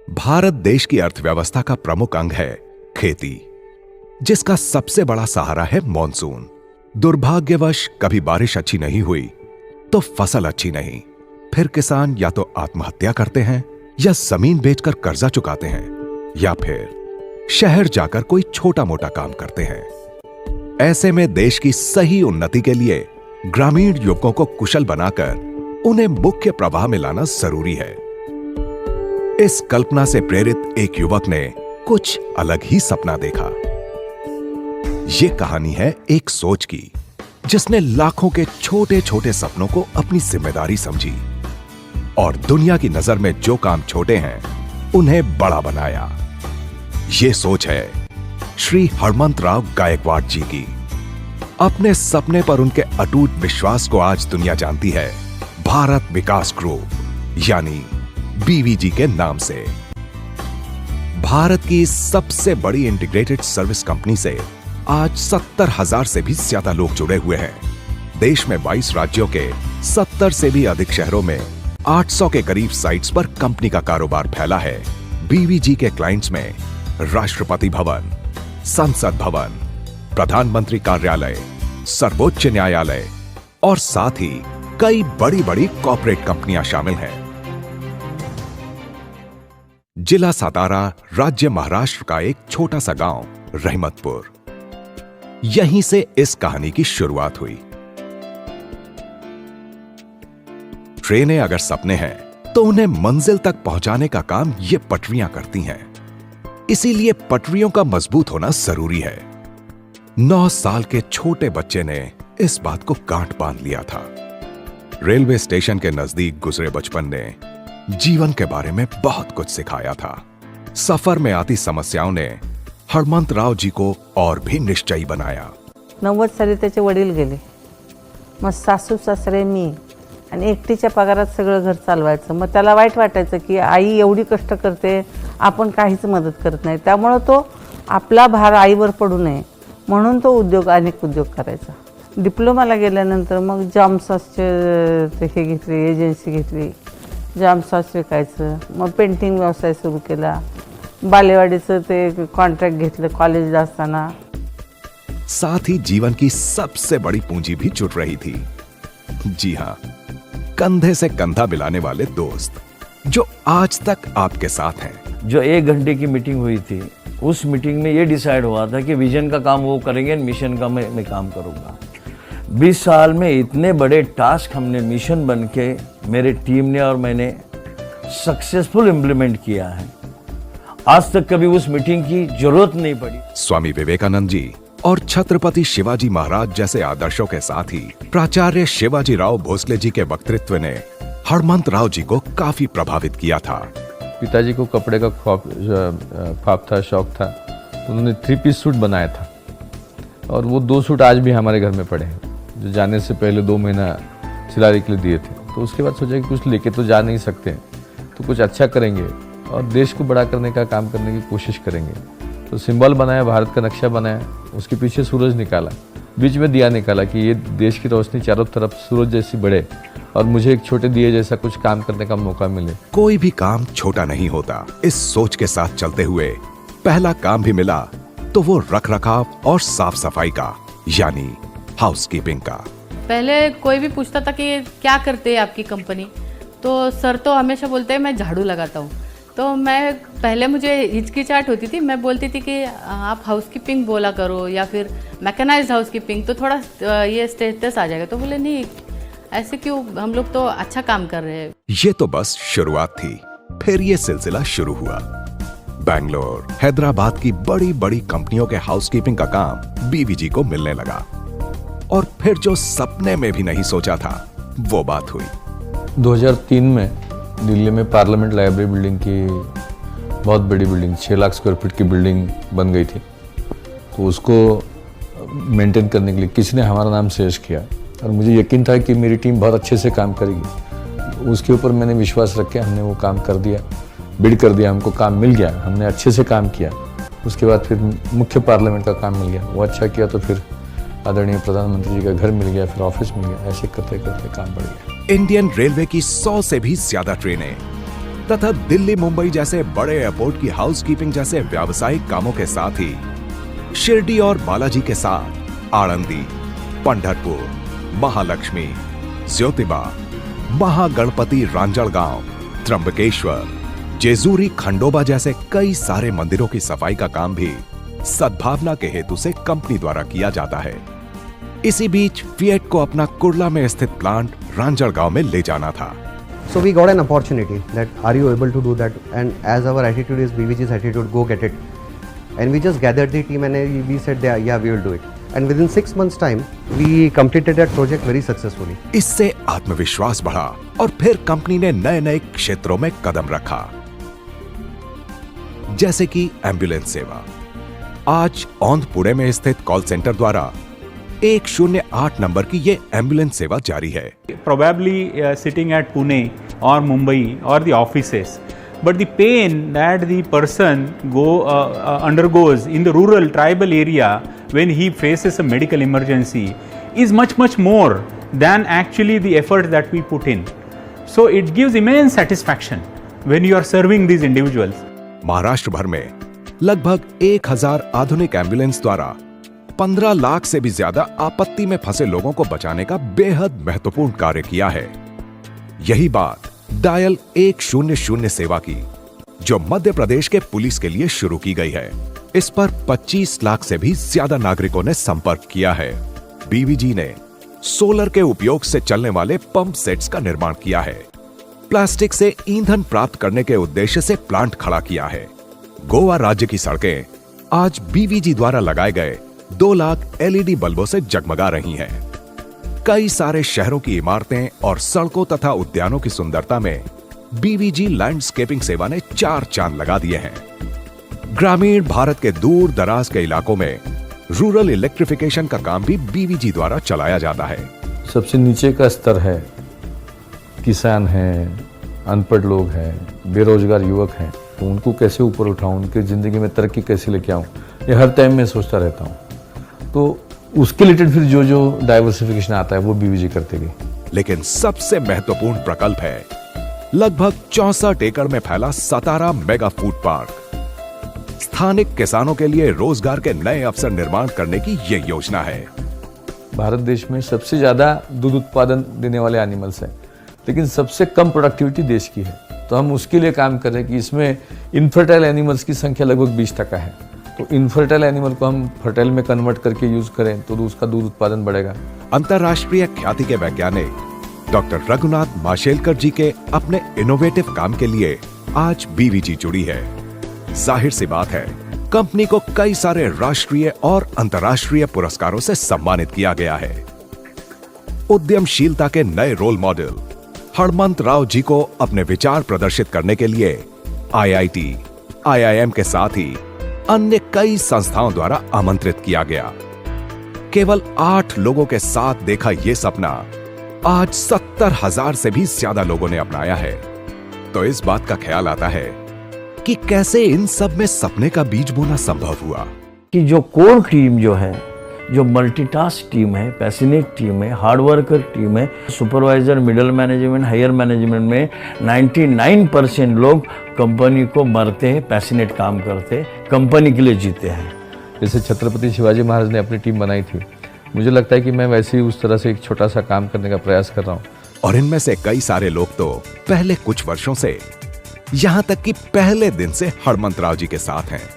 भारत देश की अर्थव्यवस्था का प्रमुख अंग है खेती, जिसका सबसे बड़ा सहारा है मॉनसून। दुर्भाग्यवश कभी बारिश अच्छी नहीं हुई तो फसल अच्छी नहीं, फिर किसान या तो आत्महत्या करते हैं या जमीन बेचकर कर्जा चुकाते हैं या फिर शहर जाकर कोई छोटा मोटा काम करते हैं। ऐसे में देश की सही उन्नति के लिए ग्रामीण युवकों को कुशल बनाकर उन्हें मुख्य प्रवाह में लाना जरूरी है। इस कल्पना से प्रेरित एक युवक ने कुछ अलग ही सपना देखा। यह कहानी है एक सोच की, जिसने लाखों के छोटे छोटे सपनों को अपनी जिम्मेदारी समझी और दुनिया की नजर में जो काम छोटे हैं उन्हें बड़ा बनाया। यह सोच है श्री हरमंतराव गायकवाड़ जी की। अपने सपने पर उनके अटूट विश्वास को आज दुनिया जानती है भारत विकास ग्रुप यानी बीवीजी के नाम से। भारत की सबसे बड़ी इंटीग्रेटेड सर्विस कंपनी से आज 70,000 से भी ज्यादा लोग जुड़े हुए हैं। देश में 22 राज्यों के 70 से भी अधिक शहरों में 800 के करीब साइट्स पर कंपनी का कारोबार फैला है। बीवीजी के क्लाइंट्स में राष्ट्रपति भवन, संसद भवन, प्रधानमंत्री कार्यालय, सर्वोच्च न्यायालय और साथ ही कई बड़ी बड़ी कॉर्पोरेट कंपनियां शामिल हैं। जिला सातारा, राज्य महाराष्ट्र का एक छोटा सा गांव रहमतपुर, यहीं से इस कहानी की शुरुआत हुई। ट्रेनें अगर सपने हैं तो उन्हें मंजिल तक पहुंचाने का काम ये पटरियां करती हैं। इसीलिए पटरियों का मजबूत होना जरूरी है। 9 साल के छोटे बच्चे ने इस बात को गांठ बांध लिया था। रेलवे स्टेशन के नजदीक गुजरे बचपन ने जीवन के बारे में बहुत कुछ सिखाया था। सफर में आती समस्याओं ने हरमंतराव जी को और भी निश्चयी बनाया। 90 साली त्याचे वडील गेले, मग सासू सासरे मी आणि एकटीच्या पगारात सगळं घर चालवायचं। मग त्याला वाईट वाटायचं की आई एवढी कष्ट करते, आपण काहीच मदत करत नाही। त्यामुळे तो आपला भार आईवर पडू नये म्हणून तो अनेक उद्योग करायचा। डिप्लोमाला गेल्यानंतर मग जाम सॉसचे हे घेतली, एजन्सी घेतली, जाम सॉस विकायचं। मग पेंटिंग व्यवसाय सुरू केला। बालेवाडीचं ते कॉन्ट्रॅक्ट घेतलं कॉलेजला असताना। साथ ही जीवन की सबसे बड़ी पूंजी भी जुट रही थी। जी हां, कंधे से कंधा मिलाने वाले दोस्त जो आज तक आपके साथ हैं। जो 1 घंटे की मीटिंग हुई थी, उस मीटिंग में ये डिसाइड हुआ था कि विजन का काम वो करेंगे, मिशन का मैं काम करूंगा। 20 साल में इतने बड़े टास्क हमने मिशन बन के मेरे टीम ने और मैंने सक्सेसफुल इम्प्लीमेंट किया है। आज तक कभी उस मीटिंग की जरूरत नहीं पड़ी। स्वामी विवेकानंद जी और छत्रपति शिवाजी महाराज जैसे आदर्शों के साथ ही प्राचार्य शिवाजी राव भोसले जी के वक्तृत्व ने हरमंतराव जी को काफी प्रभावित किया था। पिताजी को कपड़े का ख्वाब था, शौक था, तो उन्होंने 3 पीस सूट बनाया था और वो 2 सूट आज भी हमारे घर में पड़े हैं, जो जाने से पहले 2 महीना सिलाई के लिए दिए थे। तो उसके बाद सोचा कि कुछ लेके तो जा नहीं सकते, तो कुछ अच्छा करेंगे और देश को बड़ा करने का काम करने की कोशिश करेंगे। तो सिंबल बनाया, भारत का नक्शा बनाया, उसके पीछे सूरज निकाला, बीच में दिया निकाला कि ये देश की रोशनी चारों तरफ सूरज जैसी बढ़े और मुझे एक छोटे दिए जैसा कुछ काम करने का मौका मिले। कोई भी काम छोटा नहीं होता। इस सोच के साथ चलते हुए पहला काम भी मिला तो वो रखरखाव और साफ सफाई का यानी हाउसकीपिंग का। पहले कोई भी पूछता था कि क्या करते हैं आपकी कंपनी, तो सर तो हमेशा बोलते हैं मैं झाड़ू लगाता हूँ। तो मैं पहले मुझे हिचकिचाहट होती थी, मैं बोलती थी कि आप हाउसकीपिंग बोला करो या फिर मैकेनाइज्ड हाउसकीपिंग, तो थोड़ा ये स्टेटस आ जाएगा। तो बोले नहीं, ऐसे क्यों, हम लोग तो अच्छा काम कर रहे हैं। ये तो बस शुरुआत थी, फिर ये सिलसिला शुरू हुआ। बेंगलोर, हैदराबाद की बड़ी बड़ी कंपनियों के हाउसकीपिंग का काम बीवीजी को मिलने लगा और फिर जो सपने में भी नहीं सोचा था वो बात हुई। 2003 में दिल्ली में पार्लियामेंट लाइब्रेरी बिल्डिंग की बहुत बड़ी बिल्डिंग 6 लाख स्क्वायर फीट की बिल्डिंग बन गई थी। तो उसको मेंटेन करने के लिए किसी ने हमारा नाम सजेस्ट किया और मुझे यकीन था कि मेरी टीम बहुत अच्छे से काम करेगी। उसके ऊपर मैंने विश्वास रख के हमने वो काम कर दिया, बिड कर दिया, हमको काम मिल गया, हमने अच्छे से काम किया। उसके बाद फिर मुख्य पार्लियामेंट का काम मिल गया, वो अच्छा किया तो फिर आदरणीय प्रधानमंत्री जी का घर मिल गया, फिर ऑफिस मिल गया, ऐसे करते करते काम बढ़ गया। इंडियन रेलवे की 100 से भी ज्यादा ट्रेनें तथा दिल्ली मुंबई जैसे बड़े एयरपोर्ट की हाउसकीपिंग जैसे व्यावसायिक कामों के साथ ही शिरडी और बालाजी के साथ आळंदी, पंढरपुर, महालक्ष्मी, ज्योतिबा, महागणपति रांजणगांव, त्र्यंबकेश्वर, जेजूरी, खंडोबा जैसे कई सारे मंदिरों की सफाई का काम भी सद्भावना के हेतु से कंपनी द्वारा किया जाता है। इसी बीच फिएट को अपना कुर्ला में स्थित प्लांट रांजणगांव में ले जाना था। So we got an opportunity that are you able to do that, and as our attitude is BVG's attitude, go get it, and we just gathered the team and we said yeah we will do it, and within 6 months time we completed that project very successfully. इससे आत्मविश्वास बढ़ा और फिर company ने नए नए क्षेत्रों में कदम रखा, जैसे कि एम्बुलेंस सेवा। आज औंध पुणे में स्थित कॉल सेंटर द्वारा 108 नंबर की ये एम्बुलेंस सेवा जारी है। Probably sitting at Pune or Mumbai or the offices, but the pain that the person undergoes in the rural tribal area when he faces a medical emergency is much more than actually the effort that we put in. So it gives immense satisfaction when you are serving these individuals. Maharashtra भर में लगभग 1000 आधुनिक ambulance द्वारा 15 लाख से भी ज्यादा आपत्ति में फंसे लोगों को बचाने का बेहद महत्वपूर्ण कार्य किया है। यही बात डायल 100 सेवा की, जो मध्य प्रदेश के पुलिस के लिए शुरू की गई है। इस पर 25 लाख से भी ज्यादा नागरिकों ने संपर्क किया है। बीवीजी ने सोलर के उपयोग से चलने वाले पंप सेट्स का निर्माण किया है। प्लास्टिक से ईंधन प्राप्त करने के उद्देश्य से प्लांट खड़ा किया है। गोवा राज्य की सड़कें आज बीवीजी द्वारा लगाए गए 2 लाख LED बल्बों से जगमगा रही हैं। कई सारे शहरों की इमारतें और सड़कों तथा उद्यानों की सुंदरता में बीवीजी लैंडस्केपिंग सेवा ने 4 चांद लगा दिए हैं। ग्रामीण भारत के दूर दराज के इलाकों में रूरल इलेक्ट्रिफिकेशन का काम भी बीवीजी द्वारा चलाया जाता है। सबसे नीचे का स्तर है, किसान हैं, अनपढ़ लोग हैं, बेरोजगार युवक हैं, तो उनको कैसे ऊपर उठाऊं, उनकी ज़िंदगी में तरक्की कैसे लेके आऊं, ये हर टाइम में सोचता रहता हूं। तो उसके रिलेटेड फिर जो डाइवर्सिफिकेशन आता है वो बीवीजी करते गए। लेकिन सबसे महत्वपूर्ण प्रकल्प है लगभग 64 एकड़ में फैला सतारा मेगा फूड पार्क। स्थानिक किसानों के लिए रोजगार के नए अवसर निर्माण करने की ये योजना है। भारत देश में सबसे ज़्यादा दूध उत्पादन देने वाले एनिमल्स हैं, लेकिन सबसे कम प्रोडक्टिविटी देश की है। तो हम उसके लिए काम कर रहे हैं कि इसमें इनफर्टाइल एनिमल्स की संख्या लगभग 20% है। तो इनफर्टाइल एनिमल को हम फर्टाइल में कन्वर्ट करके यूज करें तो उसका दूध उत्पादन बढ़ेगा। अंतर्राष्ट्रीय ख्याति के वैज्ञानिक डॉक्टर रघुनाथ माशेलकर जी के अपने इनोवेटिव काम के लिए आज बीवीजी जुड़ी है। जाहिर सी बात है, कंपनी को कई सारे राष्ट्रीय और अंतर्राष्ट्रीय पुरस्कारों से सम्मानित किया गया है। उद्यमशीलता के नए रोल मॉडल हणमंत राव जी को अपने विचार प्रदर्शित करने के लिए IIT, IIM के साथ ही अन्य कई संस्थाओं द्वारा आमंत्रित किया गया। केवल 8 लोगों के साथ देखा यह सपना आज 70,000 से भी ज्यादा लोगों ने अपनाया है। तो इस बात का ख्याल आता है कि कैसे इन सब में सपने का बीज बोना संभव हुआ। कि जो कोर टीम जो है, जो मल्टीटास्क टीम है, पैशनेट टीम है, हार्डवर्कर टीम है, supervisor, middle management, higher management में 99% लोग कंपनी को मरते हैं, पैशनेट काम करते हैं, कंपनी के लिए जीते हैं। जैसे छत्रपति शिवाजी महाराज ने अपनी टीम बनाई थी, मुझे लगता है कि मैं वैसे ही उस तरह से एक छोटा सा काम करने का प्रयास कर रहा हूँ। और इनमें से कई सारे लोग तो पहले कुछ वर्षों से, यहाँ तक कि पहले दिन से हणमंत राव जी के साथ हैं।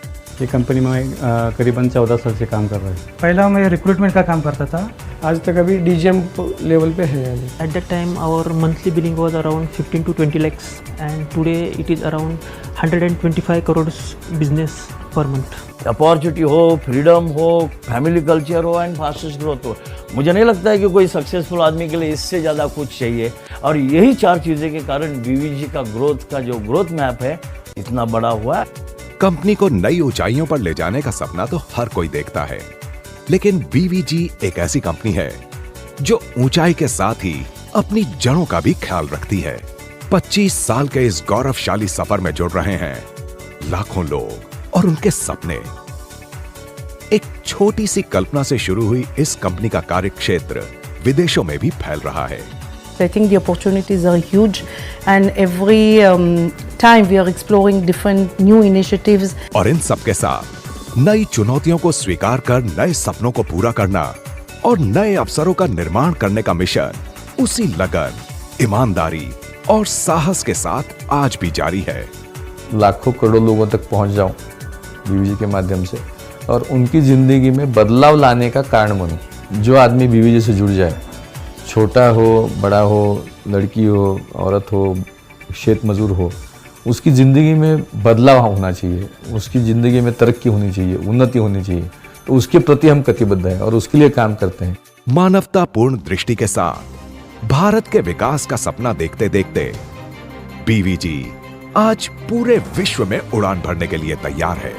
ये कंपनी में करीबन 14 साल से काम कर रहा है। पहला मैं रिक्रूटमेंट का काम करता था, आज तक अभी DGM लेवल पे है। At that time our monthly billing was around 15 to 20 lakhs and today it is around 125 crores business per month. Opportunity हो, फ्रीडम हो, फैमिली कल्चर हो एंड फास्टेस्ट ग्रोथ हो, मुझे नहीं लगता है कि कोई सक्सेसफुल आदमी के लिए इससे ज़्यादा कुछ चाहिए। और यही 4 चीज़ें के कारण बीवीजी का ग्रोथ का जो ग्रोथ मैप है इतना बड़ा हुआ है। कंपनी को नई ऊंचाइयों पर ले जाने का सपना तो हर कोई देखता है, लेकिन बीवीजी एक ऐसी कंपनी है जो ऊंचाई के साथ ही अपनी जड़ों का भी ख्याल रखती है। 25 साल के इस गौरवशाली सफर में जुड़ रहे हैं लाखों लोग और उनके सपने। एक छोटी सी कल्पना से शुरू हुई इस कंपनी का कार्य क्षेत्र विदेशों में भी फैल रहा है। So I think the opportunities are huge, and every time we are exploring different new initiatives. और इन सब के साथ नई चुनौतियों को स्वीकार कर नए सपनों को पूरा करना और नए अवसरों का निर्माण करने का मिशन उसी लगन, ईमानदारी और साहस के साथ आज भी जारी है। लाखों करोड़ों लोगों तक पहुंच जाऊं बीवीजी के माध्यम से और उनकी ज़िंदगी में बदलाव लाने का कारण बनूं। जो आदमी बीवीजी से जुड़ जाए, छोटा हो, बड़ा हो, लड़की हो, औरत हो, खेत मजदूर हो, उसकी ज़िंदगी में बदलाव होना चाहिए, उसकी ज़िंदगी में तरक्की होनी चाहिए, उन्नति होनी चाहिए। तो उसके प्रति हम कटिबद्ध हैं और उसके लिए काम करते हैं। मानवतापूर्ण दृष्टि के साथ भारत के विकास का सपना देखते देखते बीवीजी आज पूरे विश्व में उड़ान भरने के लिए तैयार है।